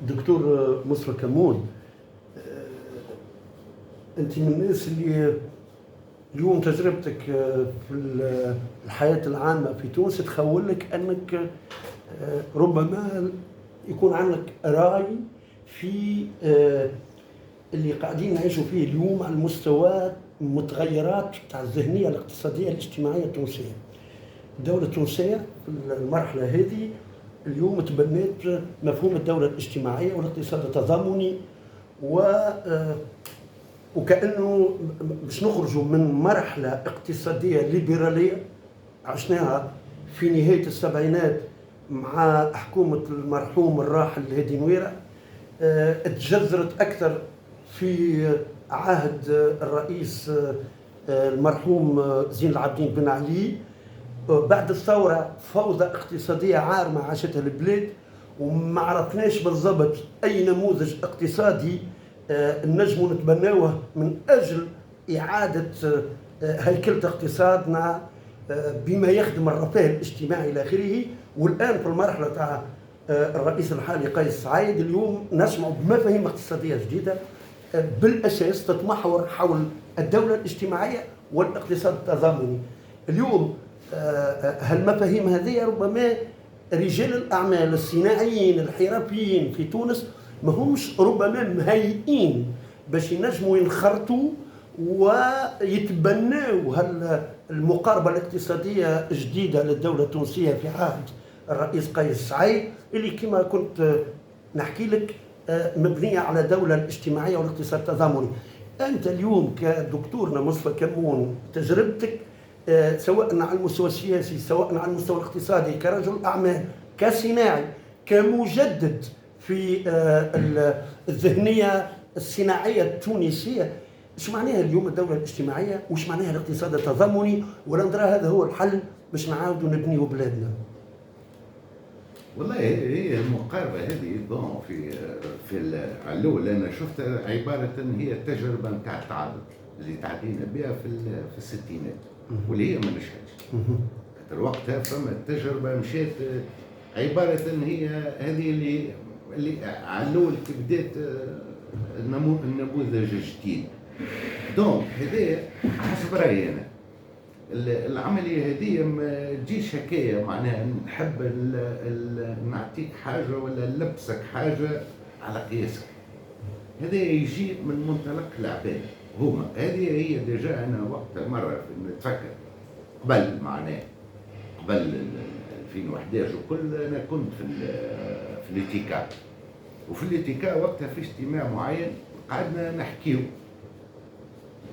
دكتور مصطفى كمون، أنت من الناس اللي اليوم تجربتك في الحياة العامة في تونس تخول لك أنك ربما يكون عندك رأي في اللي قاعدين نعيشوا فيه اليوم على المستوى المتغيرات تاع الذهنية الاقتصادية الاجتماعية التونسية. الدولة التونسية في المرحلة هذه اليوم تبنت مفهوم الدولة الاجتماعية والاقتصاد التضامني، وكأنه باش نخرجوا من مرحلة اقتصادية ليبرالية عشناها في نهاية السبعينات مع حكومة المرحوم الراحل هادي نويرة، تجذرت أكثر في عهد الرئيس المرحوم زين العابدين بن علي. بعد الثورة فوضى اقتصادية عارمة عاشتها البلاد، وما عرفناش بالضبط أي نموذج اقتصادي نجم نتبناوه من أجل إعادة هيكلة اقتصادنا بما يخدم الرفاه الاجتماعي إلى آخره. والآن في المرحلة تاع الرئيس الحالي قيس سعيد اليوم نسمع بمفاهيم اقتصادية جديدة بالأساس تتمحور حول الدولة الاجتماعية والاقتصاد التضامني. اليوم هالمفاهيم هذه ربما رجال الأعمال الصناعيين الحرفيين في تونس ما همش ربما مهيئين باش ينجموا ينخرطوا ويتبنوا المقاربة الاقتصادية الجديدة للدولة التونسية في عهد الرئيس قيس سعيد، اللي كما كنت نحكي لك مبنية على دولة الاجتماعية والاقتصاد التضامني. أنت اليوم كدكتورنا مصطفى كمون تجربتك سواء على المستوى السياسي سواء على المستوى الاقتصادي كرجل أعمال كصناعي كمجدد في الذهنية الصناعية التونسية، ايش معناها اليوم الدولة الاجتماعية وايش معناها الاقتصاد التضامني؟ ولا نرى هذا هو الحل باش نعاودوا نبنيوا بلادنا؟ والله هي المقاربة هذه في على الأول أنا شفتها عبارة هي التجربة نتاع التعاضد اللي تعدينا بها في الستينات واللي هي ما نجحتش. خاطر وقتها فما التجربة مشات عبارة هي هذه اللي على الأول بدات النموذج الجديد. دونك هذايا حسب رأيي أنا العملية هذه ما تجيش هكايا معناها نحب نعطيك حاجة ولا نلبسك حاجة على قياسك. هذا يجي من منطلق العباد هما. هذه هي ديجا أنا وقتها مرة نتفكر قبل معناها قبل 2011 وكل أنا كنت في الاتيكا، وفي الاتيكا وقتها في اجتماع معين قعدنا نحكيو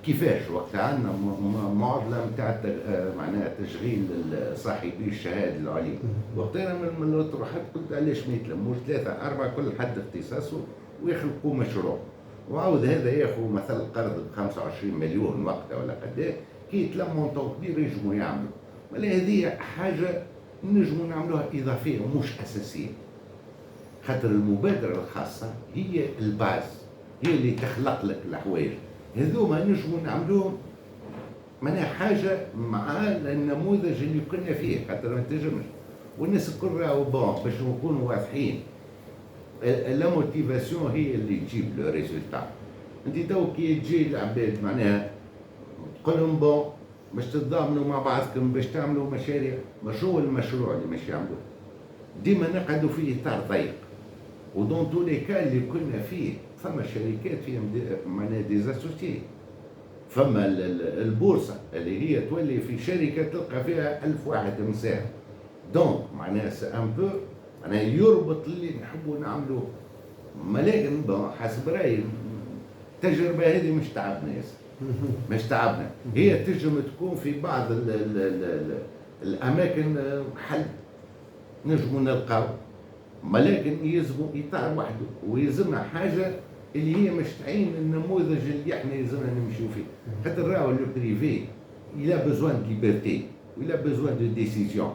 كيفاش وقتها عندنا معادله نتاع معناها تشغيل صاحبي الشهاده العليا. وقتها من الاطروحات قلت علاش ما يتلموش 3 4 كل حد اختصاصه ويخلقوا مشروع، وعاود هذا ياخذ مثلا قرض ب 25 مليون وقتها ولا قداه، كي يتلموا مونطون كبير ينجموا يعملوا. ولا هذه حاجه نجموا نعملوها اضافيه مش اساسيه، خاطر المبادره الخاصه هي الباز، هي اللي تخلق لك الحوايج هذوما نجموا نعملوهم معناها حاجه مع النموذج اللي كنا فيه. خاطر ما تنجمش والناس الكل راهو بون باش نكونوا واضحين، لا موتيفاسيون هي اللي تجيب لو ريزولتا. انت تو كي تجي العباد معناها تقول لهم بون باش تتضامنوا مع بعضكم باش تعملوا مشاريع، شنو المشروع اللي باش يعملوه؟ ديما نقعدوا في اطار ضيق، ودون تو لي كان اللي كنا فيه فما شركات فيها معناها ديزاسوسيي، فما البورصه اللي هي تولي في شركه تلقى فيها 1000 واحد مساهم. دونك معناها سي ان بو معناها يربط اللي نحبوا نعملوه. ولكن حسب رايي التجربه هذه مش تعبنا ياسر، مش تعبنا. هي تنجم تكون في بعض الاماكن حل نجموا نلقاو، ولكن يلزموا اطار وحده ويلزمنا حاجه اللي هي مش تعين النموذج اللي احنا يلزمنا نمشيو فيه. خاطر راهو لو بريفي الى بوزوان دو ليبرتي والى بوزوان دو ديسيزيون،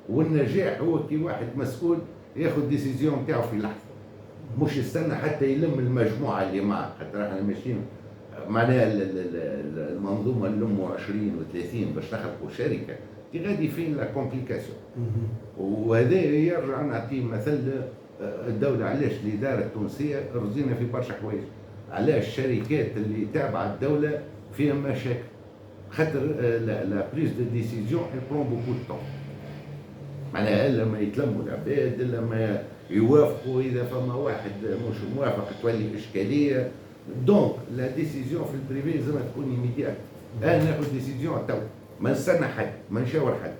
والنجاح هو كي واحد مسؤول ياخذ ديسيزيون نتاعو في لحظه، مش يستنى حتى يلم المجموعه اللي معاه. خاطر احنا ماشيين معناها المنظومه نلموا 20 و30 باش نخلقوا شركه دي غادي فين لا كومبليكاسيون. وهذا يرجع نعطيه مثل الدولة علاش الإدارة التونسية رزينا في برشا حوايج، علاش الشركات اللي تابعة الدولة فيها مشاكل، خاطر لا بريز دو ديسيزيون اي برون بوكو دو طون، معناها الا ما يتلموا العباد، الا ما يوافقوا، اذا فما واحد مش موافق تولي اشكاليه. دونك لا ديسيزيون في البريفي لازم تكون ايميديات، انا ناخذ ديسيزيون تو، ما نستنى حد، ما نشاور حد.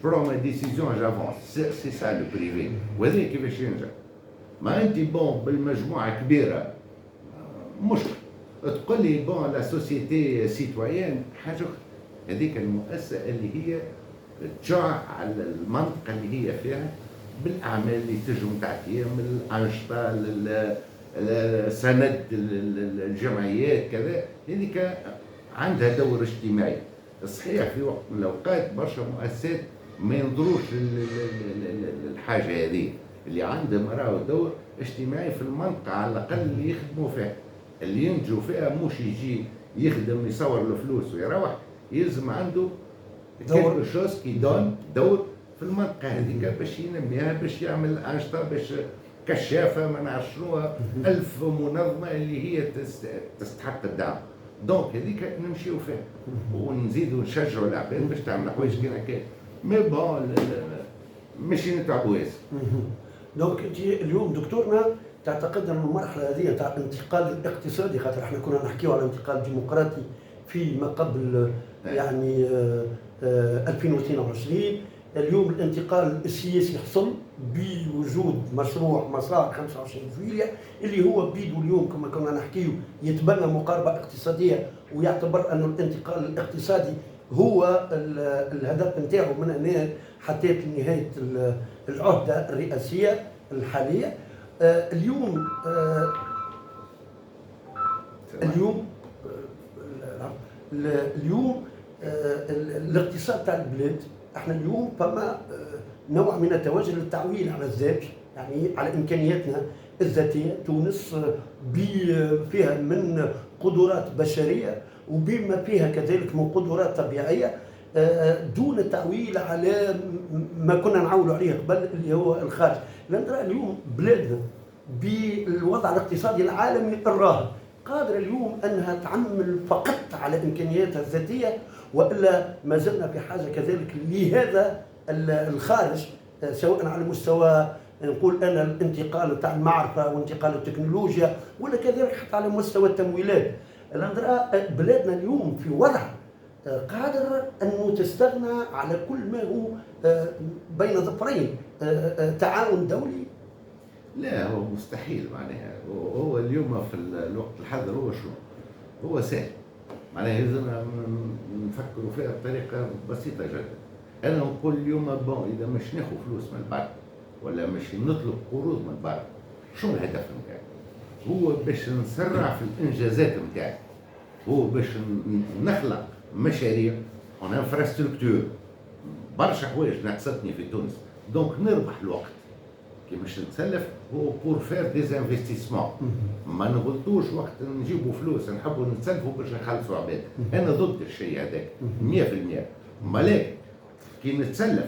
برون ما ديسيزيون جافونس، سي سا لو بريفي، وهذا كيفاش ينجح. ما انت بون بالمجموعه كبيره مشكل، تقول لي بون لا سوسيتي سيتويان حاجه اخرى، هذيك المؤسسه اللي هي تشع على المنطقه اللي هي فيها بالاعمال اللي تجم تعطيها من الانشطه سند الجمعيات كذا، هذيك عندها دور اجتماعي. صحيح في وقت من الاوقات برشا مؤسسات ما ينظروش الحاجه هذه اللي عندهم راهو دور اجتماعي في المنطقه على الاقل اللي يخدموا فيها، اللي ينجوا فيها مش يجي يخدم يصور له فلوس ويروح، يلزم عنده كيلكو شوز كي دون دور في المنطقه هذيك باش ينميها، باش يعمل انشطه، باش كشافه ما نعرف شنو، 1000 منظمه اللي هي تستحق الدعم. دونك هذيك نمشيو فيها ونزيدوا نشجعوا العباد باش تعمل حوايج كيما هكا، مي بون ماشي نتعبوا ياسر. دونك انت اليوم دكتورنا تعتقد ان المرحله هذه تاع الانتقال الاقتصادي، خاطر احنا كنا نحكيو على انتقال ديمقراطي فيما قبل يعني 2022، اليوم الانتقال السياسي حصل بوجود مشروع مسار 25 جويلية اللي هو بيدو اليوم كما كنا نحكيو يتبنى مقاربة اقتصادية، ويعتبر أن الانتقال الاقتصادي هو الهدف نتاعو من هنا حتى لنهاية العهدة الرئاسية الحالية. اليوم الاقتصاد تاع البلاد، احنا اليوم فما نوع من التوجه للتعويل على الذات، يعني على امكانياتنا الذاتيه. تونس فيها من قدرات بشريه وبما فيها كذلك من قدرات طبيعيه، دون التعويل على ما كنا نعولوا عليه قبل اللي هو الخارج. لان اليوم بلادنا بالوضع الاقتصادي العالمي الراهن قادرة اليوم أنها تعمل فقط على إمكانياتها الذاتية، وإلا ما زلنا في حاجة كذلك لهذا الخارج، سواء على مستوى نقول أنا الانتقال تاع المعرفة وانتقال التكنولوجيا، ولا كذلك حتى على مستوى التمويلات. بلادنا اليوم في وضع قادر أنه تستغنى على كل ما هو بين ظفرين تعاون دولي. لا هو مستحيل، معناها هو اليوم في الوقت الحاضر هو شنو؟ هو سهل، معناها لازم نفكروا فيها بطريقة بسيطة جدا. أنا نقول اليوم بون إذا مش ناخذ فلوس من البر ولا مش نطلب قروض من البر، شنو الهدف نتاعي؟ هو باش نسرع في الإنجازات نتاعي، هو باش نخلق مشاريع اون انفراستركتور. برشا حوايج ناقصتني في تونس، دونك نربح الوقت كي باش نتسلف هو بور فير دي انفستيسمون. ما نغلطوش وقت نجيبوا فلوس نحبوا نتسلفوا باش نخلصوا عباد، انا ضد الشيء هذاك 100%. ملاك كي نتسلف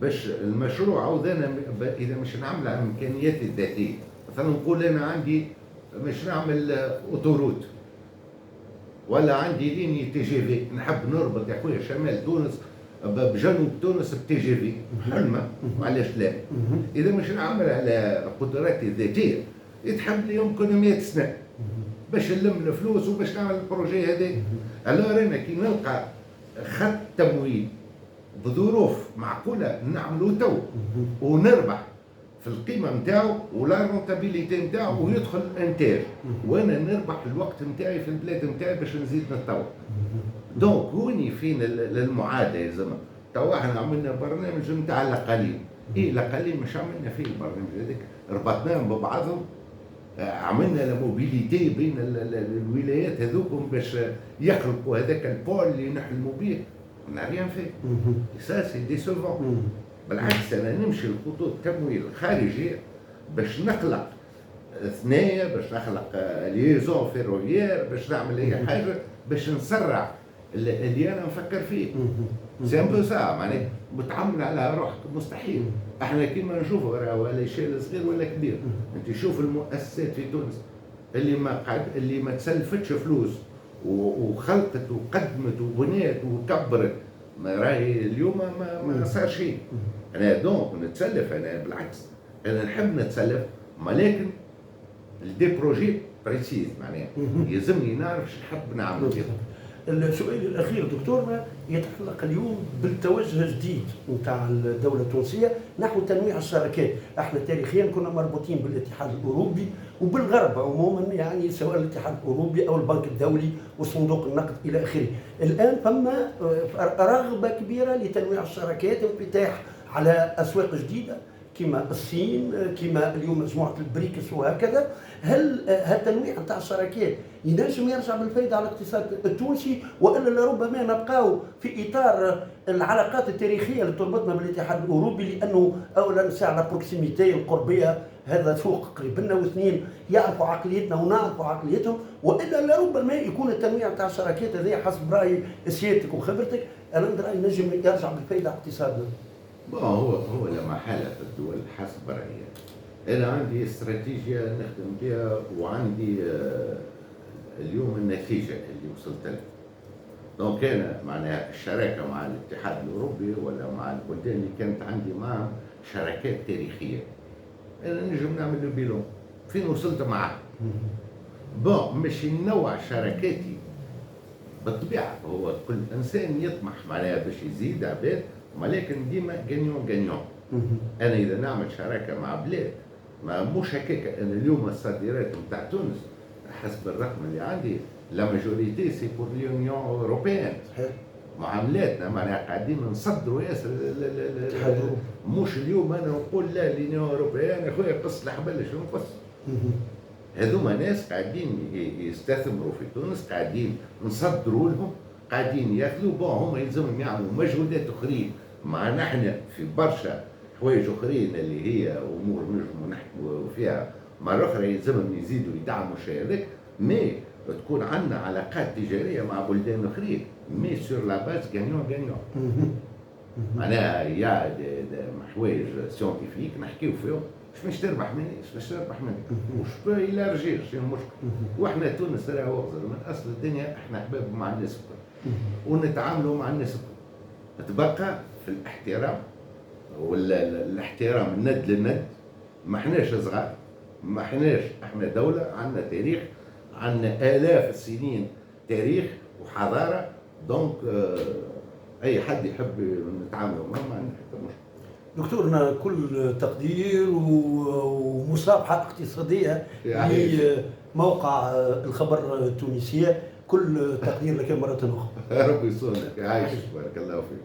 باش المشروع عاود انا اذا مش نعمل على امكانياتي الذاتيه، مثلا نقول انا عندي مش نعمل اوتوروت ولا عندي ليني تي جي في، نحب نربط يا خويا شمال تونس بجنوب تونس بتي جي في، حلمه وعلاش لا؟ اذا مش نعمل على قدراتي الذاتيه يتحمل لي يمكن 100 سنه باش نلم الفلوس وباش نعمل البروجي هذا. الوغ انا كي نلقى خط تمويل بظروف معقوله نعملو تو ونربح في القيمه نتاعو ولا رونتابيليتي نتاعو ويدخل انتاج، وانا نربح الوقت نتاعي في البلاد نتاعي باش نزيد نتطور. دونك هوني فين المعادله يا زلمه. توا احنا عملنا برنامج نتاع الاقاليم، الاقاليم مش عملنا فيه البرنامج هذاك، ربطناهم ببعضهم، عملنا الموبيليتي بين الولايات هذوكم باش يخلقوا هذاك البول اللي نحلموا به، ما ريان فيه. سا سي ديسوفون. بالعكس انا نمشي لخطوط تمويل خارجيه باش نخلق ثنايا، باش نخلق ليزون فيروفيير، باش نعمل اي حاجه باش نسرع اللي انا نفكر فيه. سي ان بو سا معناها متعمل على روحك مستحيل. احنا كيما نشوفوا راهو ولا شيء صغير ولا كبير، انت شوف المؤسسات في تونس اللي ما تسلفتش فلوس وخلقت وقدمت وبنات وكبرت، ما راهي اليوم ما صار شيء. انا دونك نتسلف، انا بالعكس انا نحب نتسلف، ولكن دي بروجي بريسيز معناها يلزمني نعرف شو نحب نعمل فيهم. السؤال الاخير دكتورنا يتعلق اليوم بالتوجه الجديد نتاع الدوله التونسيه نحو تنويع الشراكات. احنا تاريخيا كنا مربوطين بالاتحاد الاوروبي وبالغرب عموما، يعني سواء الاتحاد الاوروبي او البنك الدولي وصندوق النقد الى اخره. الان فما رغبه كبيره لتنويع الشراكات، انفتاح على اسواق جديده كما الصين، كما اليوم مجموعه البريكس وهكذا. هل التنويع نتاع الشراكات ينجم يرجع بالفائده على الاقتصاد التونسي، والا لربما نبقاو في اطار العلاقات التاريخيه اللي تربطنا بالاتحاد الاوروبي، لانه اولا ساعه بروكسيميتي القربيه، هذا سوق قريب لنا، واثنين يعرفوا عقليتنا ونعرفوا عقليتهم، والا لربما يكون التنويع نتاع الشراكات هذه حسب راي سيادتك وخبرتك انا رايي ينجم يرجع بالفائده على اقتصادنا. هو لما حالة الدول حسب رأيي. أنا عندي استراتيجية نخدم بها، وعندي اليوم النتيجة اللي وصلت لها. دونك أنا معناها الشراكة مع الاتحاد الأوروبي ولا مع البلدان اللي كانت عندي معهم شراكات تاريخية، أنا نجم نعمل له بيلون فين وصلت معاه. مش ننوع شراكاتي بالطبيعة، هو كل إنسان يطمح معناها باش يزيد عباد، ولكن ديما غانيون غانيون. انا اذا نعمل شراكه مع بلاد ما مش هكاك. انا اليوم الصادرات نتاع تونس حسب الرقم اللي عندي لا ماجوريتي سي بور ليونيون اوروبيان. معاملاتنا معناها قاعدين نصدروا ياسر مش اليوم انا نقول لا ليونيون اوروبيان يا خويا قص الحبل شنو نقص. هذوما ناس قاعدين يستثمروا في تونس، قاعدين نصدروا لهم، قاعدين ياخذوا هما يلزمهم يعملوا مجهودات اخرين مع نحن في برشا حوايج اخرين اللي هي امور نجموا نحكوا فيها مره اخرى، يلزمهم يزيدوا يدعموا الشيء هذاك. مي تكون عندنا علاقات تجاريه مع بلدان اخرين مي سور لا باز غانيون غانيون. معناها يا حوايج سيونتيفيك نحكيو فيهم، باش تربح مني باش تربح مني وش يلارجي شنو المشكل. واحنا تونس راهو من اصل الدنيا احنا احباب مع الناس الكل ونتعاملوا مع الناس الكل. تبقى في الاحترام ولا الاحترام الند للند. ما احناش صغار، ما احناش، احنا دولة عندنا تاريخ، عندنا آلاف السنين تاريخ وحضارة. دونك اي حد يحب نتعاملوا معه ما عندنا حتى مشكلة. دكتورنا كل تقدير ومصافحة اقتصادية لموقع الخبر التونسية، كل تقدير لك مرة أخرى. ربي يصونك، عايش، بارك الله فيك.